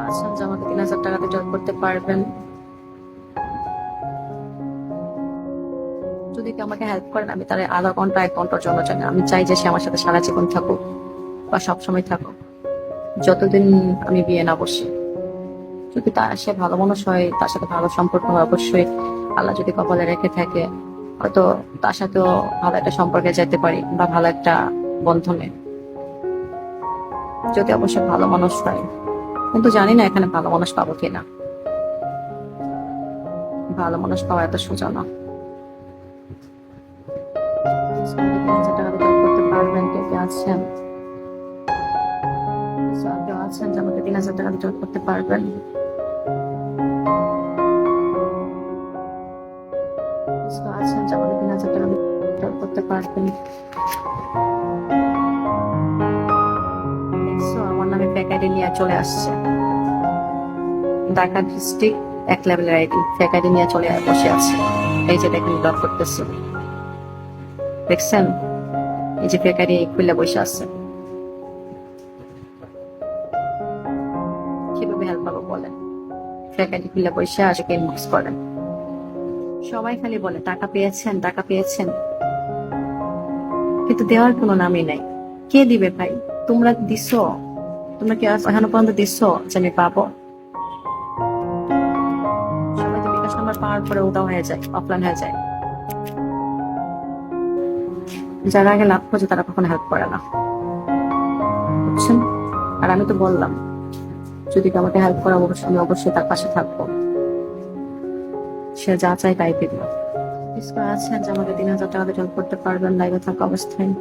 আছেন যে আমাকে 3,000 টাকা দিয়ে জব করতে পারবেন। যদি কেউ আমাকে হেল্প করেন আমি তার আধা ঘন্টা 1 ঘন্টার জন্য চাই না। আমি চাই যে সে আমার সাথে সারা জীবন থাকুক বা সবসময় থাকুক, যতদিন আমি বিয়ে না বসি। যদি সে ভালো মানুষ হয়, তার সাথে ভালো সম্পর্ক হয়, অবশ্যই আল্লাহ যদি কপালে রেখে থাকে, হয়তো তার সাথেও ভালো একটা সম্পর্কে যেতে পারি বা ভালো একটা বন্ধনে, যদি অবশ্যই ভালো মানুষ হয়। কিন্তু জানি না এখানে ভালো মানুষ পাবো কিনা। ভালো মানুষ পাওয়া এত সোজা না। 3,000 টাকা দিয়ে জব করতে পারবেন? কে কে আছেন? কেউ আছেন যে আমাকে 3,000 টাকা দিয়ে জব করতে পারবেন? আছেন যে আমাকে 3,000 টাকা দিয়ে জব করতে পারবেন? দেখছো আমার নামে ফেক আইডি নিয়ে চলে আসছে। ঢাকা ডিস্ট্রিক্ট 1 লেভেলের আইডি ফেক আইডি নিয়ে চলে বসে আছে। এই যে দেখেন ব্লক করতেছে, দেখছেন? এই যে ফেক আইডি খুলে বসে আছে। কিভাবে হেল্প পাবো বলেন? ফেক আইডি খুলে বসে আজকে ইনবক্স করেন। সবাই খালি বলে টাকা পেয়েছেন, টাকা পেয়েছেন, কিন্তু দেওয়ার কোনো নামই নাই। কে দিবে ভাই? তোমরা দিছো? তোমরা কি এখনো পর্যন্ত দিছো যে আমি পাবো? সবাই তো বিকাশ নাম্বার পাওয়ার পরে উদাও হয়ে যায়, অফলাইন হয়ে যায়। যারা আগে লাভ করছে তারা কখনো হেল্প করে না, বুঝছেন? আর আমি তো বললাম, যদি কেউ আমাকে হেল্প করে অবশ্যই আমি অবশ্যই তার পাশে থাকবো। সে যা চাই তাই পেল। আছেন যে আমাকে 3,000 টাকা দিয়ে হেল্প করতে পারবেন লাইভে থাকা অবস্থায়?